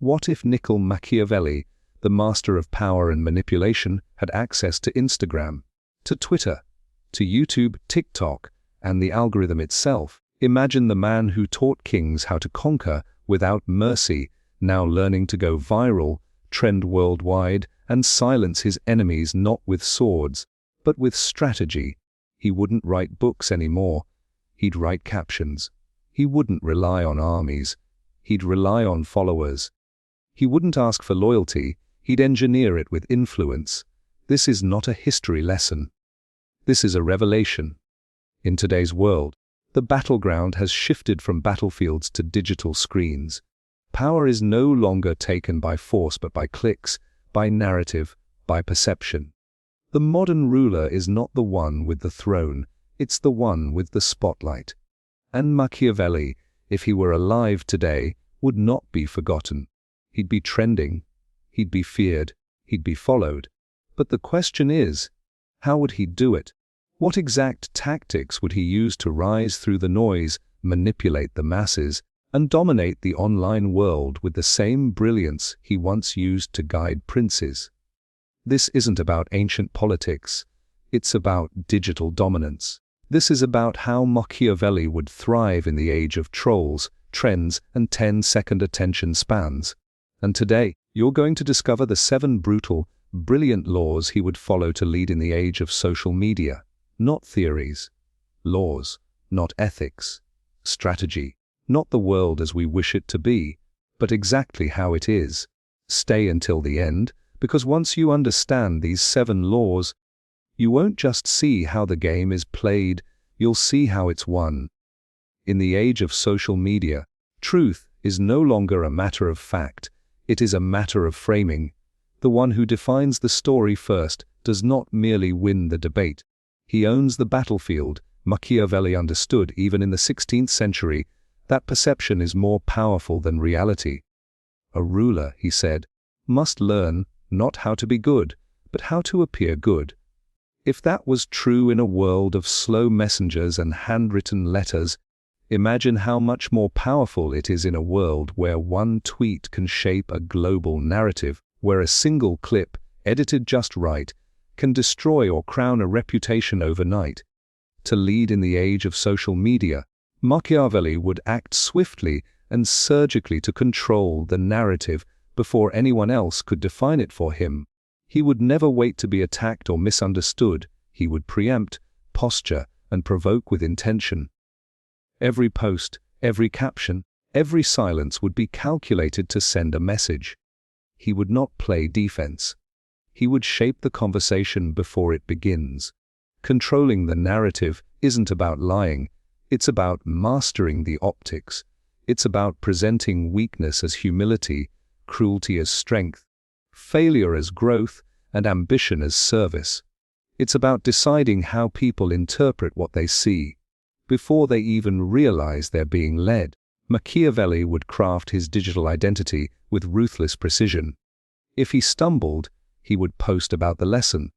What if Machiavelli, the master of power and manipulation, had access to Instagram, to Twitter, to YouTube, TikTok, and the algorithm itself? Imagine the man who taught kings how to conquer without mercy, now learning to go viral, trend worldwide, and silence his enemies not with swords, but with strategy. He wouldn't write books anymore. He'd write captions. He wouldn't rely on armies. He'd rely on followers. He wouldn't ask for loyalty. He'd engineer it with influence. This is not a history lesson. This is a revelation. In today's world, the battleground has shifted from battlefields to digital screens. Power is no longer taken by force but by clicks, by narrative, by perception. The modern ruler is not the one with the throne, it's the one with the spotlight. And Machiavelli, if he were alive today, would not be forgotten. He'd be trending, he'd be feared, he'd be followed. But the question is, how would he do it? What exact tactics would he use to rise through the noise, manipulate the masses, and dominate the online world with the same brilliance he once used to guide princes? This isn't about ancient politics, it's about digital dominance. This is about how Machiavelli would thrive in the age of trolls, trends, and 10-second attention spans. And today, you're going to discover the 7 brutal, brilliant laws he would follow to lead in the age of social media. Not theories, laws, not ethics, strategy, not the world as we wish it to be, but exactly how it is. Stay until the end, because once you understand these 7 laws, you won't just see how the game is played, you'll see how it's won. In the age of social media, truth is no longer a matter of fact, it is a matter of framing. The one who defines the story first does not merely win the debate. He owns the battlefield. Machiavelli understood, even in the 16th century, that perception is more powerful than reality. A ruler, he said, must learn not how to be good, but how to appear good. If that was true in a world of slow messengers and handwritten letters, imagine how much more powerful it is in a world where one tweet can shape a global narrative, where a single clip, edited just right, can destroy or crown a reputation overnight. To lead in the age of social media, Machiavelli would act swiftly and surgically to control the narrative before anyone else could define it for him. He would never wait to be attacked or misunderstood. He would preempt, posture, and provoke with intention. Every post, every caption, every silence would be calculated to send a message. He would not play defense. He would shape the conversation before it begins. Controlling the narrative isn't about lying, it's about mastering the optics. It's about presenting weakness as humility, cruelty as strength, failure as growth, and ambition as service. It's about deciding how people interpret what they see, before they even realize they're being led. Machiavelli would craft his digital identity with ruthless precision. If he stumbled, he would post about the lesson.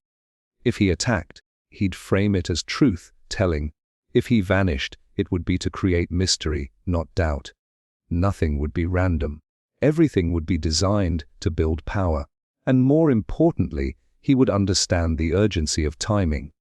If he attacked, he'd frame it as truth-telling. If he vanished, it would be to create mystery, not doubt. Nothing would be random. Everything would be designed to build power. And more importantly, he would understand the urgency of timing.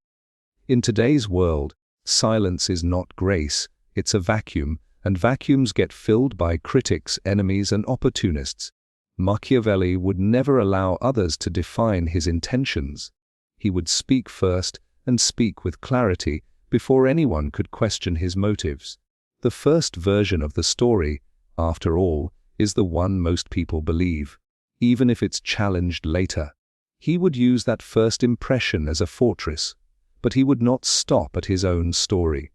In today's world, silence is not grace, it's a vacuum, and vacuums get filled by critics, enemies, and opportunists. Machiavelli would never allow others to define his intentions. He would speak first and speak with clarity before anyone could question his motives. The first version of the story, after all, is the one most people believe, even if it's challenged later. He would use that first impression as a fortress, but he would not stop at his own story.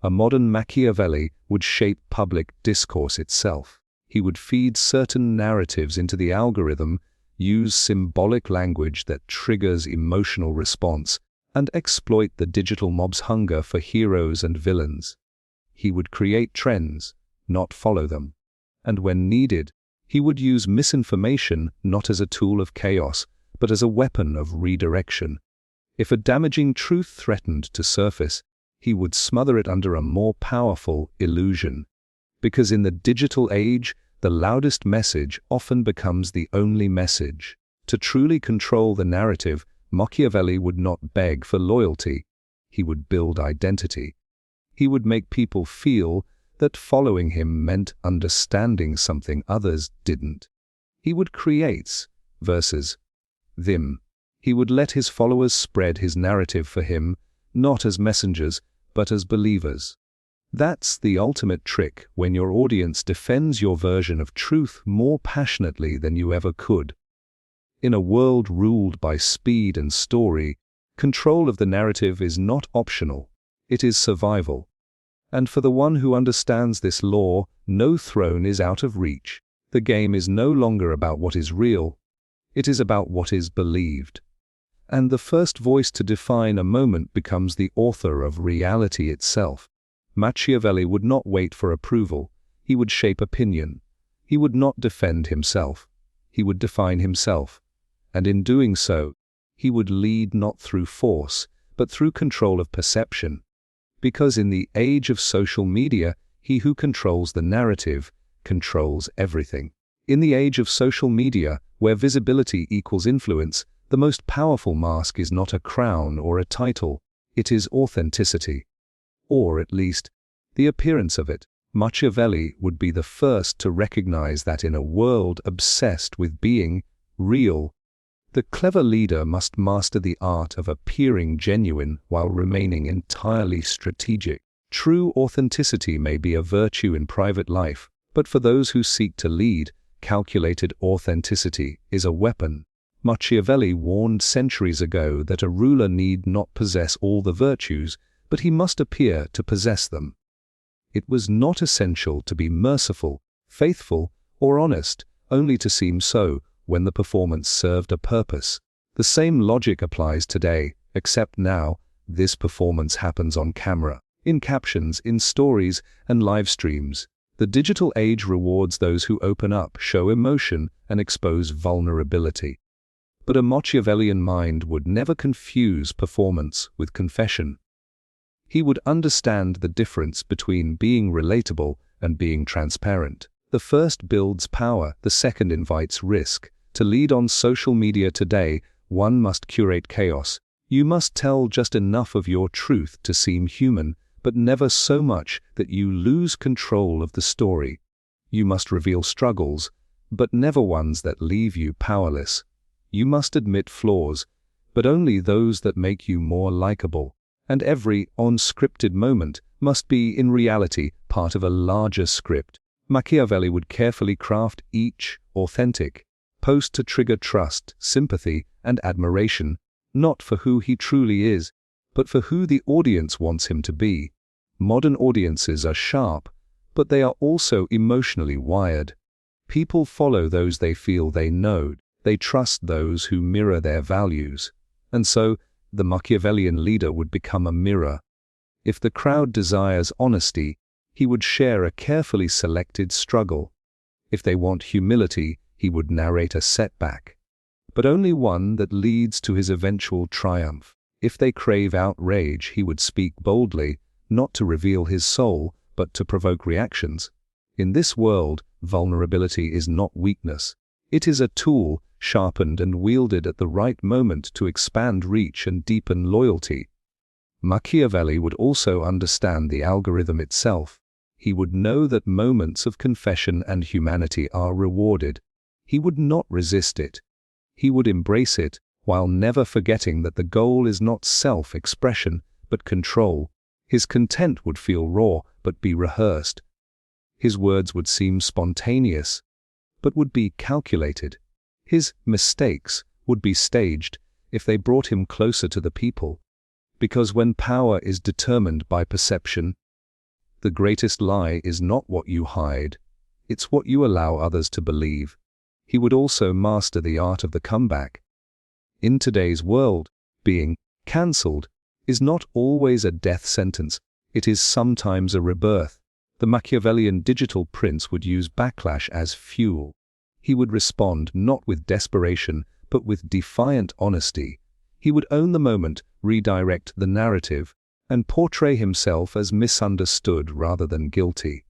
A modern Machiavelli would shape public discourse itself. He would feed certain narratives into the algorithm, use symbolic language that triggers emotional response, and exploit the digital mob's hunger for heroes and villains. He would create trends, not follow them. And when needed, he would use misinformation not as a tool of chaos, but as a weapon of redirection. If a damaging truth threatened to surface, he would smother it under a more powerful illusion. Because in the digital age, the The loudest message often becomes the only message. To truly control the narrative, Machiavelli would not beg for loyalty. He would build identity. He would make people feel that following him meant understanding something others didn't. He would create versus them. He would let his followers spread his narrative for him, not as messengers, but as believers. That's the ultimate trick when your audience defends your version of truth more passionately than you ever could. In a world ruled by speed and story, control of the narrative is not optional, it is survival. And for the one who understands this law, no throne is out of reach. The game is no longer about what is real, it is about what is believed. And the first voice to define a moment becomes the author of reality itself. Machiavelli would not wait for approval, he would shape opinion. He would not defend himself, he would define himself. And in doing so, he would lead not through force, but through control of perception. Because in the age of social media, he who controls the narrative controls everything. In the age of social media, where visibility equals influence, the most powerful mask is not a crown or a title, it is authenticity. Or at least, the appearance of it. Machiavelli would be the first to recognize that in a world obsessed with being real, the clever leader must master the art of appearing genuine while remaining entirely strategic. True authenticity may be a virtue in private life, but for those who seek to lead, calculated authenticity is a weapon. Machiavelli warned centuries ago that a ruler need not possess all the virtues, but he must appear to possess them. It was not essential to be merciful, faithful, or honest, only to seem so when the performance served a purpose. The same logic applies today, except now, this performance happens on camera, in captions, in stories, and live streams. The digital age rewards those who open up, show emotion, and expose vulnerability. But a Machiavellian mind would never confuse performance with confession. He would understand the difference between being relatable and being transparent. The first builds power, the second invites risk. To lead on social media today, one must curate chaos. You must tell just enough of your truth to seem human, but never so much that you lose control of the story. You must reveal struggles, but never ones that leave you powerless. You must admit flaws, but only those that make you more likable. And every unscripted moment must be, in reality, part of a larger script. Machiavelli would carefully craft each authentic post to trigger trust, sympathy, and admiration, not for who he truly is, but for who the audience wants him to be. Modern audiences are sharp, but they are also emotionally wired. People follow those they feel they know. They trust those who mirror their values. And so, the Machiavellian leader would become a mirror. If the crowd desires honesty, he would share a carefully selected struggle. If they want humility, he would narrate a setback, but only one that leads to his eventual triumph. If they crave outrage, he would speak boldly, not to reveal his soul, but to provoke reactions. In this world, vulnerability is not weakness. It is a tool, sharpened and wielded at the right moment to expand reach and deepen loyalty. Machiavelli would also understand the algorithm itself. He would know that moments of confession and humanity are rewarded. He would not resist it. He would embrace it, while never forgetting that the goal is not self-expression, but control. His content would feel raw, but be rehearsed. His words would seem spontaneous, but would be calculated. His mistakes would be staged if they brought him closer to the people. Because when power is determined by perception, the greatest lie is not what you hide, it's what you allow others to believe. He would also master the art of the comeback. In today's world, being cancelled is not always a death sentence, it is sometimes a rebirth. The Machiavellian digital prince would use backlash as fuel. He would respond not with desperation, but with defiant honesty. He would own the moment, redirect the narrative, and portray himself as misunderstood rather than guilty.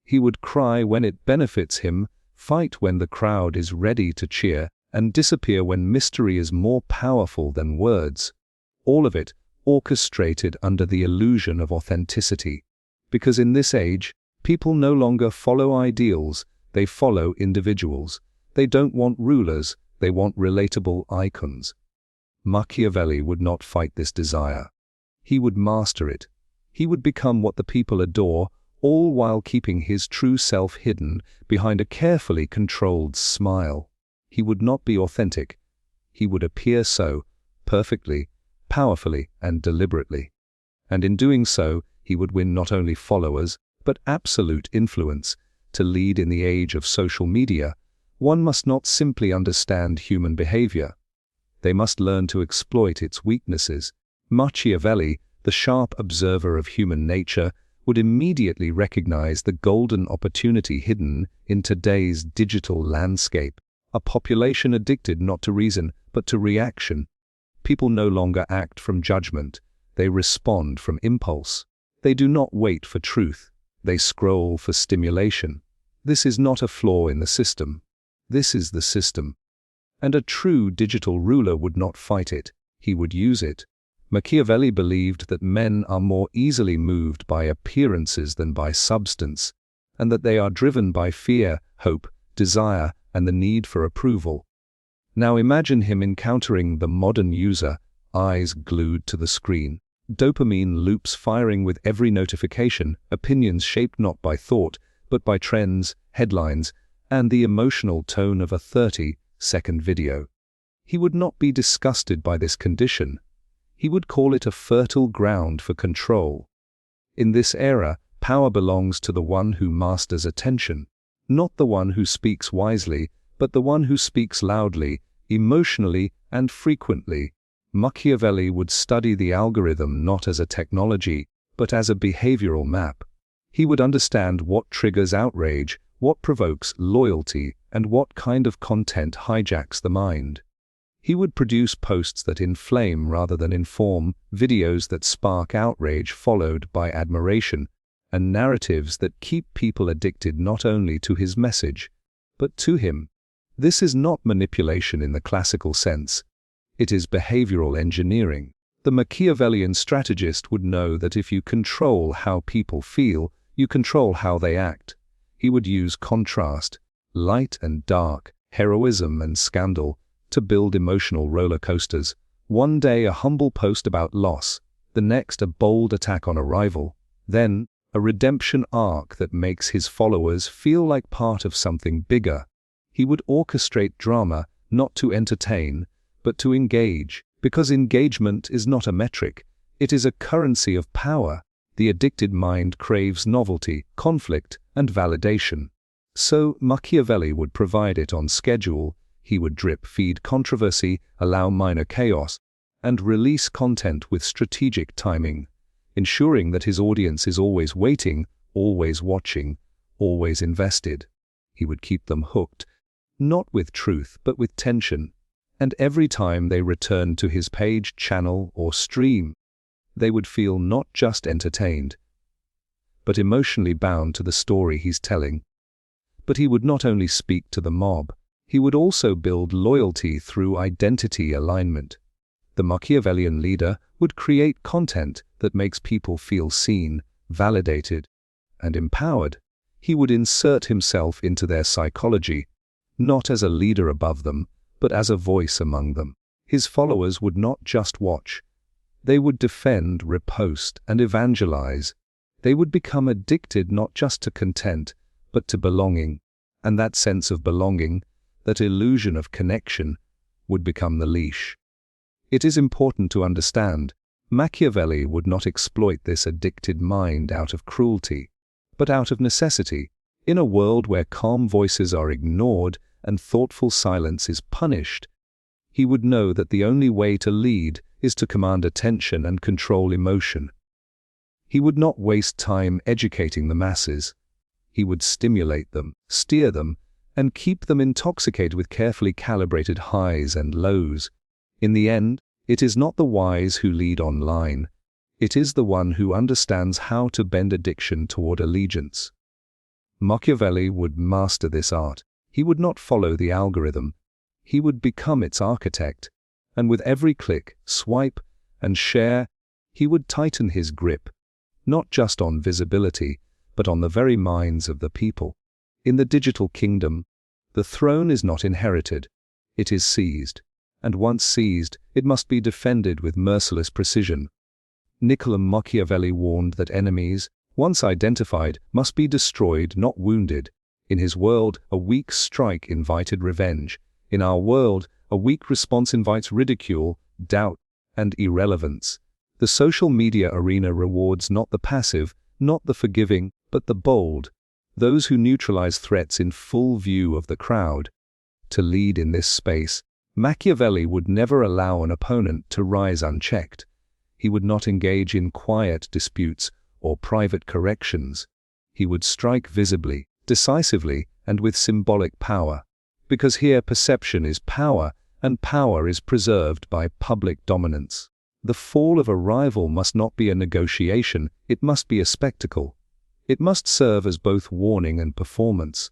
He would cry when it benefits him, fight when the crowd is ready to cheer, and disappear when mystery is more powerful than words. All of it orchestrated under the illusion of authenticity. Because in this age, people no longer follow ideals, they follow individuals. They don't want rulers, they want relatable icons. Machiavelli would not fight this desire. He would master it. He would become what the people adore, all while keeping his true self hidden behind a carefully controlled smile. He would not be authentic. He would appear so, perfectly, powerfully, and deliberately. And in doing so, he would win not only followers, but absolute influence. To lead in the age of social media, one must not simply understand human behavior. They must learn to exploit its weaknesses. Machiavelli, the sharp observer of human nature, would immediately recognize the golden opportunity hidden in today's digital landscape. A population addicted not to reason, but to reaction. People no longer act from judgment. They respond from impulse. They do not wait for truth. They scroll for stimulation. This is not a flaw in the system. This is the system. And a true digital ruler would not fight it. He would use it. Machiavelli believed that men are more easily moved by appearances than by substance, and that they are driven by fear, hope, desire, and the need for approval. Now imagine him encountering the modern user, eyes glued to the screen, dopamine loops firing with every notification, opinions shaped not by thought, but by trends, headlines, and the emotional tone of a 30-second video. He would not be disgusted by this condition. He would call it a fertile ground for control. In this era, power belongs to the one who masters attention, not the one who speaks wisely, but the one who speaks loudly, emotionally, and frequently. Machiavelli would study the algorithm not as a technology, but as a behavioral map. He would understand what triggers outrage, what provokes loyalty, and what kind of content hijacks the mind. He would produce posts that inflame rather than inform, videos that spark outrage followed by admiration, and narratives that keep people addicted not only to his message, but to him. This is not manipulation in the classical sense. It is behavioral engineering. The Machiavellian strategist would know that if you control how people feel, you control how they act. He would use contrast, light and dark, heroism and scandal, to build emotional roller coasters. One day a humble post about loss, the next a bold attack on a rival, then a redemption arc that makes his followers feel like part of something bigger. He would orchestrate drama, not to entertain, but to engage, because engagement is not a metric, it is a currency of power. The addicted mind craves novelty, conflict, and validation. So Machiavelli would provide it on schedule. He would drip-feed controversy, allow minor chaos, and release content with strategic timing, ensuring that his audience is always waiting, always watching, always invested. He would keep them hooked, not with truth, but with tension. And every time they returned to his page, channel, or stream, they would feel not just entertained, but emotionally bound to the story he's telling. But he would not only speak to the mob, he would also build loyalty through identity alignment. The Machiavellian leader would create content that makes people feel seen, validated, and empowered. He would insert himself into their psychology, not as a leader above them, but as a voice among them. His followers would not just watch. They would defend, repost, and evangelize. They would become addicted not just to content, but to belonging. And that sense of belonging, that illusion of connection, would become the leash. It is important to understand, Machiavelli would not exploit this addicted mind out of cruelty, but out of necessity. In a world where calm voices are ignored and thoughtful silence is punished, he would know that the only way to lead is to command attention and control emotion. He would not waste time educating the masses. He would stimulate them, steer them, and keep them intoxicated with carefully calibrated highs and lows. In the end, it is not the wise who lead online. It is the one who understands how to bend addiction toward allegiance. Machiavelli would master this art. He would not follow the algorithm. He would become its architect. And with every click, swipe, and share, he would tighten his grip, not just on visibility, but on the very minds of the people. In the digital kingdom, the throne is not inherited. It is seized. And once seized, it must be defended with merciless precision. Niccolo Machiavelli warned that enemies, once identified, must be destroyed, not wounded. In his world, a weak strike invited revenge. In our world, a weak response invites ridicule, doubt, and irrelevance. The social media arena rewards not the passive, not the forgiving, but the bold, those who neutralize threats in full view of the crowd. To lead in this space, Machiavelli would never allow an opponent to rise unchecked. He would not engage in quiet disputes or private corrections. He would strike visibly, decisively, and with symbolic power. Because here perception is power, and power is preserved by public dominance. The fall of a rival must not be a negotiation, it must be a spectacle. It must serve as both warning and performance.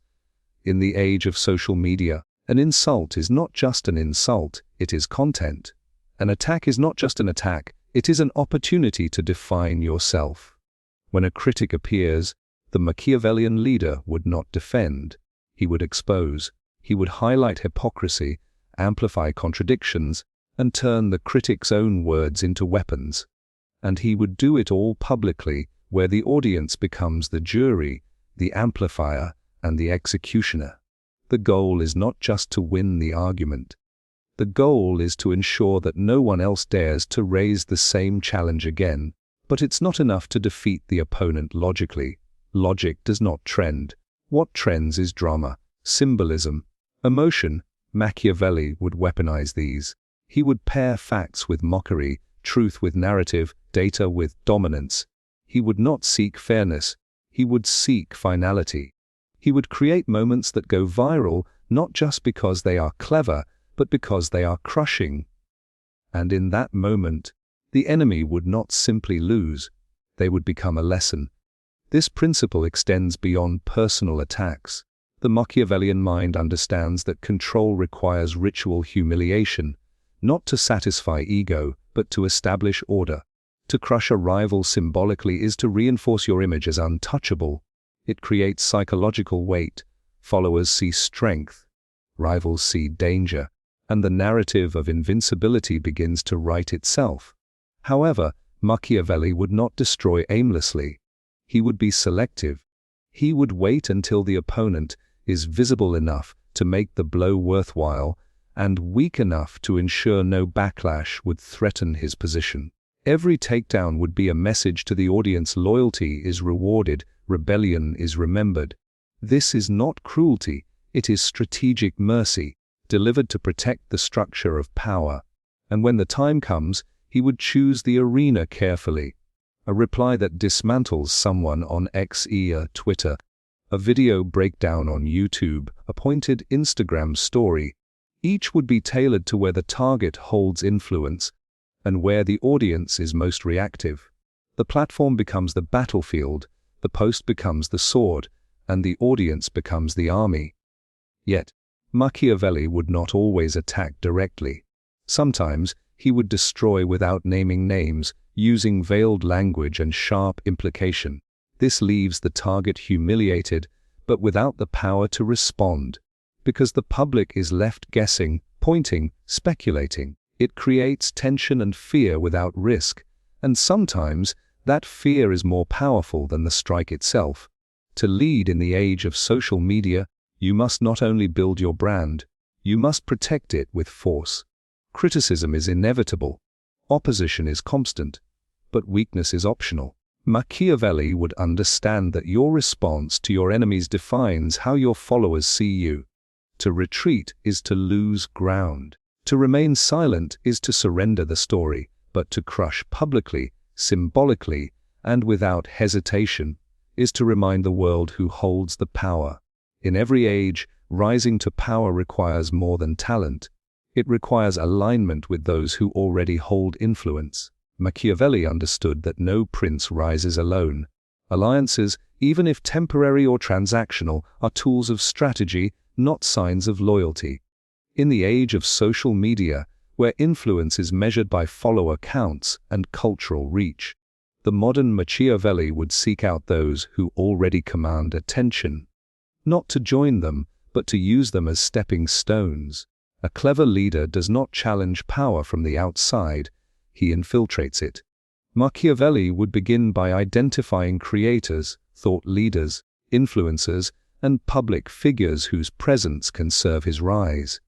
In the age of social media, an insult is not just an insult, it is content. An attack is not just an attack, it is an opportunity to define yourself. When a critic appears, the Machiavellian leader would not defend. He would expose. He would highlight hypocrisy, amplify contradictions, and turn the critic's own words into weapons. And he would do it all publicly, where the audience becomes the jury, the amplifier, and the executioner. The goal is not just to win the argument. The goal is to ensure that no one else dares to raise the same challenge again. But it's not enough to defeat the opponent logically. Logic does not trend. What trends is drama, symbolism, emotion. Machiavelli would weaponize these. He would pair facts with mockery, truth with narrative, data with dominance. He would not seek fairness. He would seek finality. He would create moments that go viral, not just because they are clever, but because they are crushing. And in that moment, the enemy would not simply lose. They would become a lesson. This principle extends beyond personal attacks. The Machiavellian mind understands that control requires ritual humiliation, not to satisfy ego, but to establish order. To crush a rival symbolically is to reinforce your image as untouchable. It creates psychological weight. Followers see strength. Rivals see danger. And the narrative of invincibility begins to write itself. However, Machiavelli would not destroy aimlessly. He would be selective. He would wait until the opponent is visible enough to make the blow worthwhile and weak enough to ensure no backlash would threaten his position. Every takedown would be a message to the audience: loyalty is rewarded, rebellion is remembered. This is not cruelty, it is strategic mercy, delivered to protect the structure of power. And when the time comes, he would choose the arena carefully. A reply that dismantles someone on X or Twitter, a video breakdown on YouTube, a pointed Instagram story. Each would be tailored to where the target holds influence and where the audience is most reactive. The platform becomes the battlefield, the post becomes the sword, and the audience becomes the army. Yet, Machiavelli would not always attack directly. Sometimes, he would destroy without naming names, using veiled language and sharp implication. This leaves the target humiliated, but without the power to respond. Because the public is left guessing, pointing, speculating. It creates tension and fear without risk, and sometimes that fear is more powerful than the strike itself. To lead in the age of social media, you must not only build your brand, you must protect it with force. Criticism is inevitable, opposition is constant, but weakness is optional. Machiavelli would understand that your response to your enemies defines how your followers see you. To retreat is to lose ground. To remain silent is to surrender the story, but to crush publicly, symbolically, and without hesitation is to remind the world who holds the power. In every age, rising to power requires more than talent. It requires alignment with those who already hold influence. Machiavelli understood that no prince rises alone. Alliances, even if temporary or transactional, are tools of strategy, not signs of loyalty. In the age of social media, where influence is measured by follower counts and cultural reach, the modern Machiavelli would seek out those who already command attention, not to join them, but to use them as stepping stones. A clever leader does not challenge power from the outside, he infiltrates it. Machiavelli would begin by identifying creators, thought leaders, influencers, and public figures whose presence can serve his rise.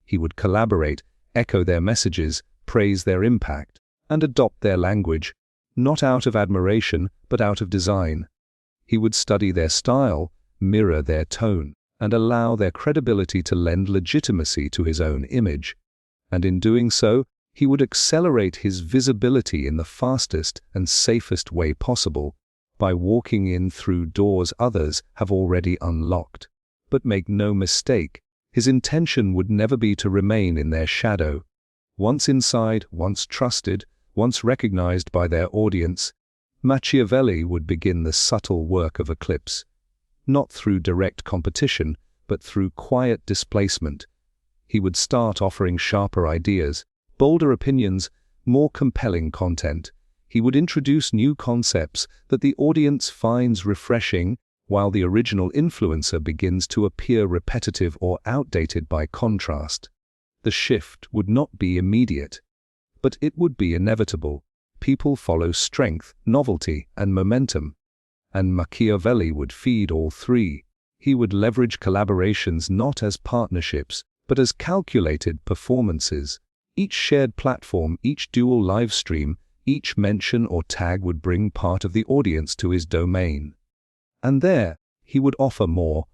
He would collaborate, echo their messages, praise their impact, and adopt their language, not out of admiration, but out of design. He would study their style, mirror their tone, and allow their credibility to lend legitimacy to his own image. And in doing so, he would accelerate his visibility in the fastest and safest way possible, by walking in through doors others have already unlocked. But make no mistake, his intention would never be to remain in their shadow. Once inside, once trusted, once recognized by their audience, Machiavelli would begin the subtle work of Eclipse. Not through direct competition, but through quiet displacement. He would start offering sharper ideas, bolder opinions, more compelling content. He would introduce new concepts that the audience finds refreshing, while the original influencer begins to appear repetitive or outdated by contrast. The shift would not be immediate, but it would be inevitable. People follow strength, novelty, and momentum. And Machiavelli would feed all three. He would leverage collaborations not as partnerships, but as calculated performances. Each shared platform, each dual live stream, each mention or tag would bring part of the audience to his domain. And there, he would offer more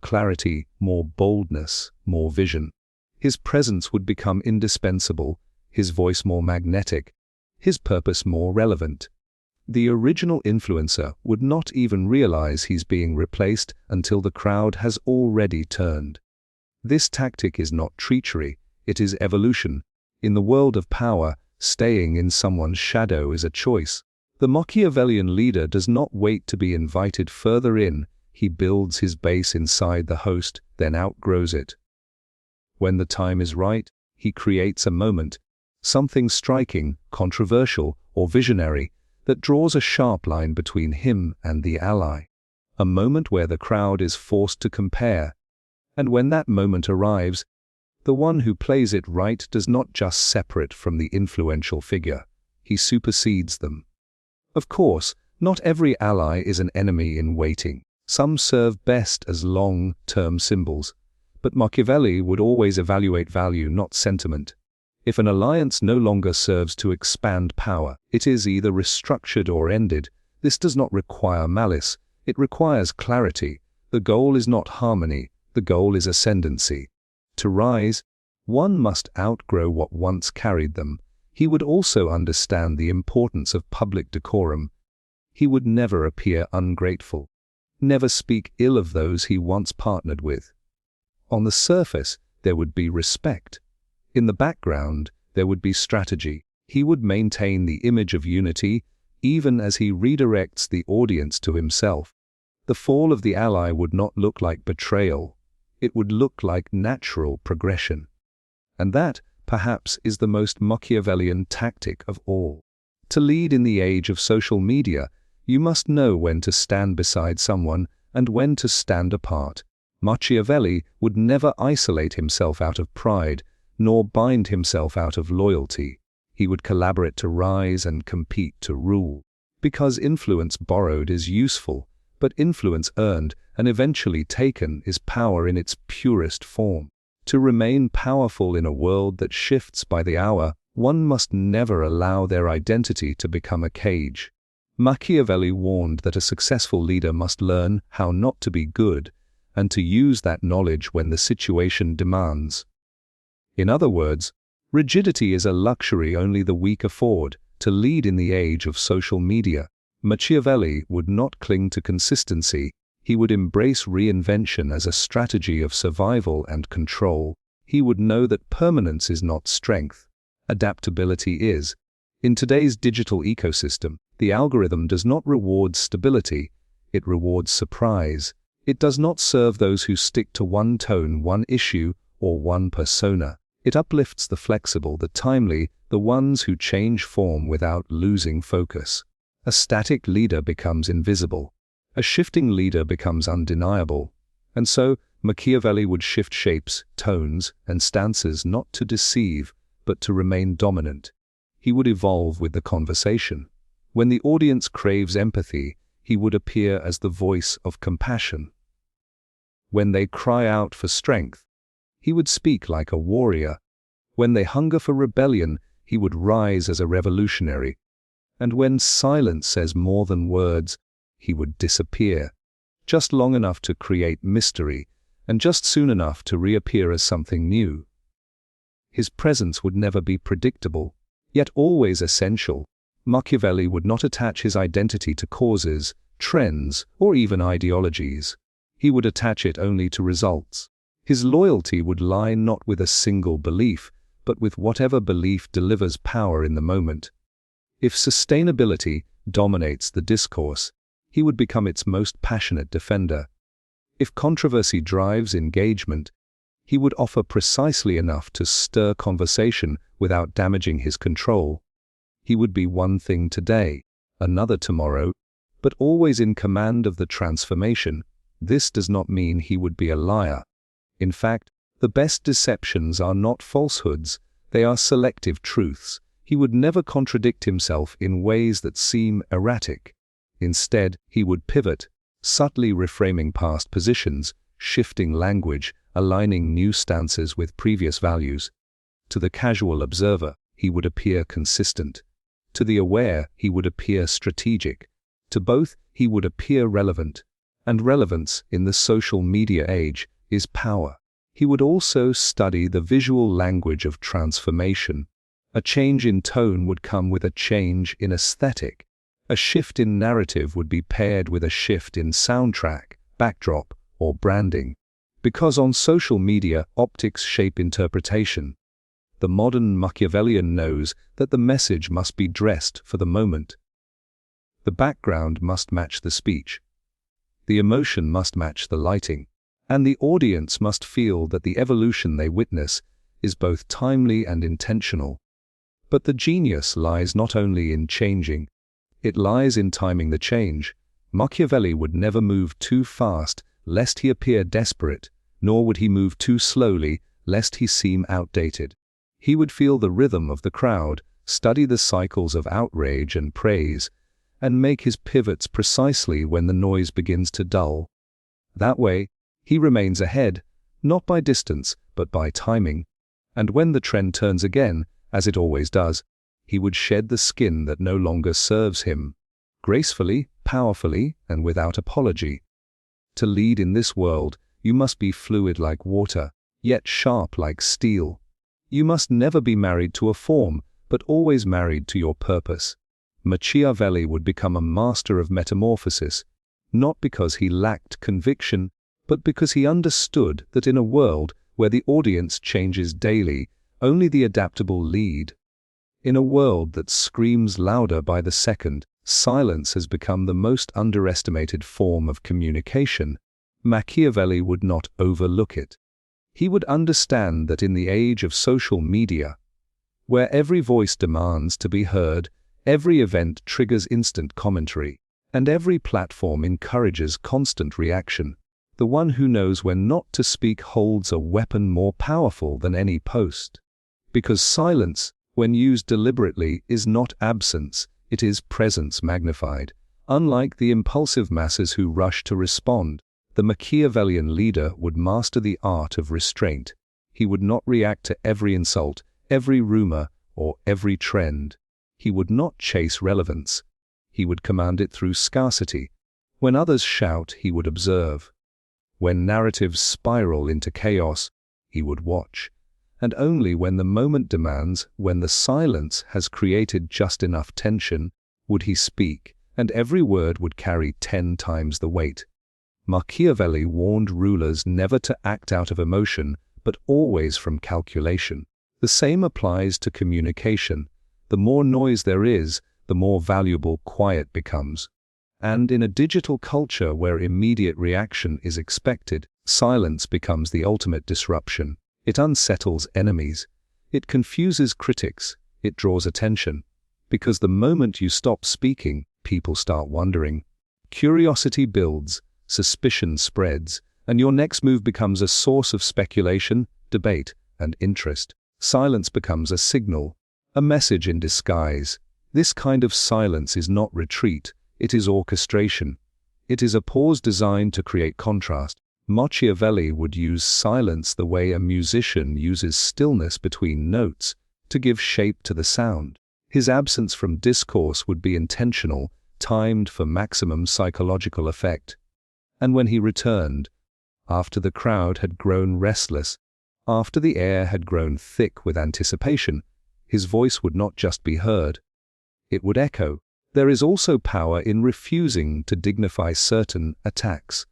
clarity, more boldness, more vision. His presence would become indispensable, his voice more magnetic, his purpose more relevant. The original influencer would not even realize he's being replaced until the crowd has already turned. This tactic is not treachery, it is evolution. In the world of power, staying in someone's shadow is a choice. The Machiavellian leader does not wait to be invited further in, he builds his base inside the host, then outgrows it. When the time is right, he creates a moment, something striking, controversial, or visionary, that draws a sharp line between him and the ally. A moment where the crowd is forced to compare. And when that moment arrives, the one who plays it right does not just separate from the influential figure, he supersedes them. Of course, not every ally is an enemy in waiting. Some serve best as long-term symbols. But Machiavelli would always evaluate value, not sentiment. If an alliance no longer serves to expand power, it is either restructured or ended. This does not require malice, it requires clarity. The goal is not harmony, the goal is ascendancy. To rise, one must outgrow what once carried them. He would also understand the importance of public decorum. He would never appear ungrateful, never speak ill of those he once partnered with. On the surface, there would be respect. In the background, there would be strategy. He would maintain the image of unity, even as he redirects the audience to himself. The fall of the ally would not look like betrayal. It would look like natural progression. And that, perhaps, is the most Machiavellian tactic of all. To lead in the age of social media, you must know when to stand beside someone and when to stand apart. Machiavelli would never isolate himself out of pride, nor bind himself out of loyalty. He would collaborate to rise and compete to rule. Because influence borrowed is useful, but influence earned and eventually taken is power in its purest form. To remain powerful in a world that shifts by the hour, one must never allow their identity to become a cage. Machiavelli warned that a successful leader must learn how not to be good, and to use that knowledge when the situation demands. In other words, rigidity is a luxury only the weak afford. To lead in the age of social media, Machiavelli would not cling to consistency. He would embrace reinvention as a strategy of survival and control. He would know that permanence is not strength. Adaptability is. In today's digital ecosystem, the algorithm does not reward stability, it rewards surprise. It does not serve those who stick to one tone, one issue, or one persona. It uplifts the flexible, the timely, the ones who change form without losing focus. A static leader becomes invisible. A shifting leader becomes undeniable. And so, Machiavelli would shift shapes, tones, and stances not to deceive, but to remain dominant. He would evolve with the conversation. When the audience craves empathy, he would appear as the voice of compassion. When they cry out for strength, he would speak like a warrior. When they hunger for rebellion, he would rise as a revolutionary. And when silence says more than words, he would disappear, just long enough to create mystery, and just soon enough to reappear as something new. His presence would never be predictable, yet always essential. Machiavelli would not attach his identity to causes, trends, or even ideologies. He would attach it only to results. His loyalty would lie not with a single belief, but with whatever belief delivers power in the moment. If sustainability dominates the discourse, he would become its most passionate defender. If controversy drives engagement, he would offer precisely enough to stir conversation without damaging his control. He would be one thing today, another tomorrow, but always in command of the transformation. This does not mean he would be a liar. In fact, the best deceptions are not falsehoods, they are selective truths. He would never contradict himself in ways that seem erratic. Instead, he would pivot, subtly reframing past positions, shifting language, aligning new stances with previous values. To the casual observer, he would appear consistent. To the aware, he would appear strategic. To both, he would appear relevant. And relevance, in the social media age, is power. He would also study the visual language of transformation. A change in tone would come with a change in aesthetic. A shift in narrative would be paired with a shift in soundtrack, backdrop, or branding. Because on social media, optics shape interpretation. The modern Machiavellian knows that the message must be dressed for the moment. The background must match the speech. The emotion must match the lighting. And the audience must feel that the evolution they witness is both timely and intentional. But the genius lies not only in changing, it lies in timing the change. Machiavelli would never move too fast, lest he appear desperate, nor would he move too slowly, lest he seem outdated. He would feel the rhythm of the crowd, study the cycles of outrage and praise, and make his pivots precisely when the noise begins to dull. That way, he remains ahead, not by distance, but by timing. And when the trend turns again, as it always does, he would shed the skin that no longer serves him, gracefully, powerfully, and without apology. To lead in this world, you must be fluid like water, yet sharp like steel. You must never be married to a form, but always married to your purpose. Machiavelli would become a master of metamorphosis, not because he lacked conviction, but because he understood that in a world where the audience changes daily, only the adaptable lead. In a world that screams louder by the second, silence has become the most underestimated form of communication. Machiavelli would not overlook it. He would understand that in the age of social media, where every voice demands to be heard, every event triggers instant commentary, and every platform encourages constant reaction, the one who knows when not to speak holds a weapon more powerful than any post. Because silence, when used deliberately, is not absence, it is presence magnified. Unlike the impulsive masses who rush to respond, the Machiavellian leader would master the art of restraint. He would not react to every insult, every rumor, or every trend. He would not chase relevance. He would command it through scarcity. When others shout, he would observe. When narratives spiral into chaos, he would watch. And only when the moment demands, when the silence has created just enough tension, would he speak, and every word would carry 10 times the weight. Machiavelli warned rulers never to act out of emotion, but always from calculation. The same applies to communication. The more noise there is, the more valuable quiet becomes. And in a digital culture where immediate reaction is expected, silence becomes the ultimate disruption. It unsettles enemies. It confuses critics. It draws attention. Because the moment you stop speaking, people start wondering. Curiosity builds, suspicion spreads, and your next move becomes a source of speculation, debate, and interest. Silence becomes a signal, a message in disguise. This kind of silence is not retreat, it is orchestration. It is a pause designed to create contrast. Machiavelli would use silence the way a musician uses stillness between notes to give shape to the sound. His absence from discourse would be intentional, timed for maximum psychological effect. And when he returned, after the crowd had grown restless, after the air had grown thick with anticipation, his voice would not just be heard, it would echo. There is also power in refusing to dignify certain attacks.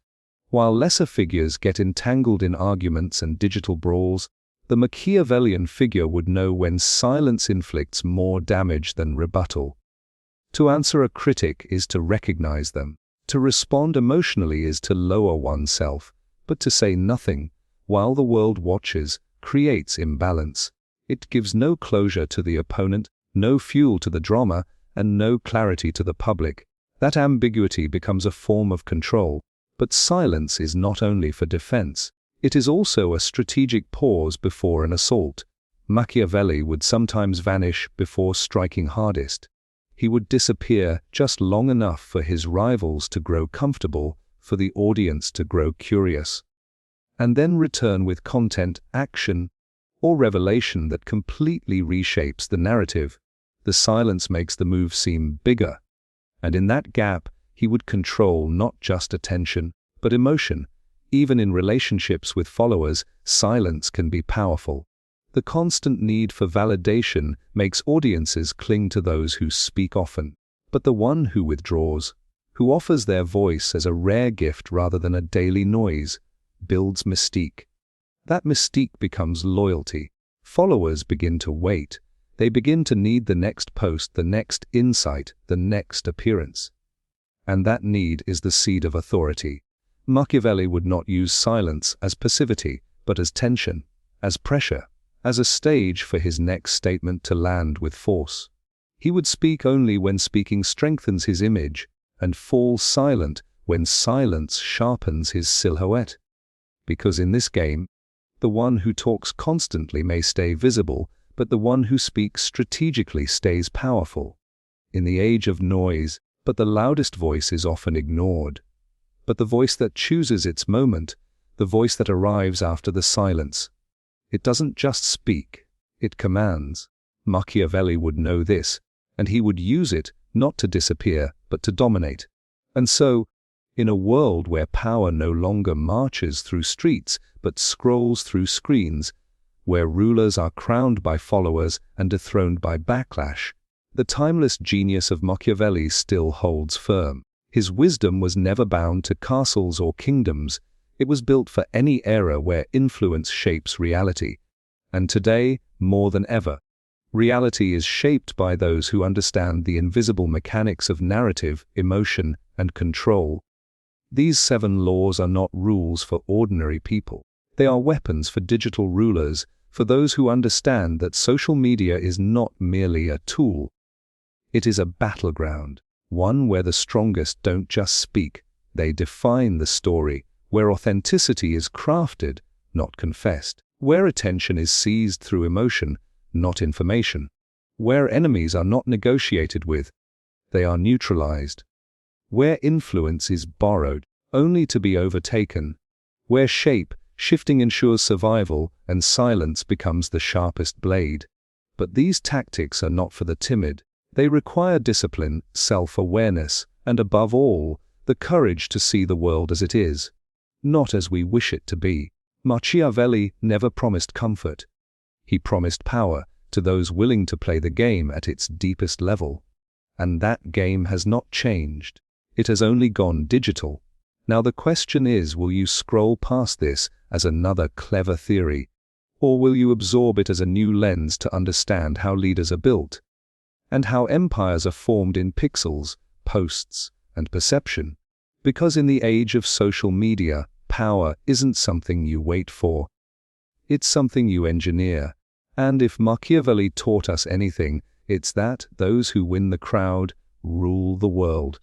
While lesser figures get entangled in arguments and digital brawls, the Machiavellian figure would know when silence inflicts more damage than rebuttal. To answer a critic is to recognize them. To respond emotionally is to lower oneself, but to say nothing, while the world watches, creates imbalance. It gives no closure to the opponent, no fuel to the drama, and no clarity to the public. That ambiguity becomes a form of control. But silence is not only for defense. It is also a strategic pause before an assault. Machiavelli would sometimes vanish before striking hardest. He would disappear just long enough for his rivals to grow comfortable, for the audience to grow curious, and then return with content, action, or revelation that completely reshapes the narrative. The silence makes the move seem bigger, and in that gap, he would control not just attention, but emotion. Even in relationships with followers, silence can be powerful. The constant need for validation makes audiences cling to those who speak often. But the one who withdraws, who offers their voice as a rare gift rather than a daily noise, builds mystique. That mystique becomes loyalty. Followers begin to wait. They begin to need the next post, the next insight, the next appearance. And that need is the seed of authority. Machiavelli would not use silence as passivity, but as tension, as pressure, as a stage for his next statement to land with force. He would speak only when speaking strengthens his image, and fall silent when silence sharpens his silhouette. Because in this game, the one who talks constantly may stay visible, but the one who speaks strategically stays powerful. In the age of noise, but the loudest voice is often ignored. But the voice that chooses its moment, the voice that arrives after the silence, it doesn't just speak, it commands. Machiavelli would know this, and he would use it not to disappear, but to dominate. And so, in a world where power no longer marches through streets, but scrolls through screens, where rulers are crowned by followers and dethroned by backlash, the timeless genius of Machiavelli still holds firm. His wisdom was never bound to castles or kingdoms. It was built for any era where influence shapes reality. And today, more than ever, reality is shaped by those who understand the invisible mechanics of narrative, emotion, and control. These 7 laws are not rules for ordinary people. They are weapons for digital rulers, for those who understand that social media is not merely a tool. It is a battleground, one where the strongest don't just speak, they define the story, where authenticity is crafted, not confessed, where attention is seized through emotion, not information, where enemies are not negotiated with, they are neutralized, where influence is borrowed, only to be overtaken, where shape, shifting ensures survival and silence becomes the sharpest blade. But these tactics are not for the timid. They require discipline, self-awareness, and above all, the courage to see the world as it is, not as we wish it to be. Machiavelli never promised comfort. He promised power to those willing to play the game at its deepest level. And that game has not changed. It has only gone digital. Now the question is, will you scroll past this as another clever theory, or will you absorb it as a new lens to understand how leaders are built, and how empires are formed in pixels, posts, and perception. Because in the age of social media, power isn't something you wait for. It's something you engineer. And if Machiavelli taught us anything, it's that those who win the crowd rule the world.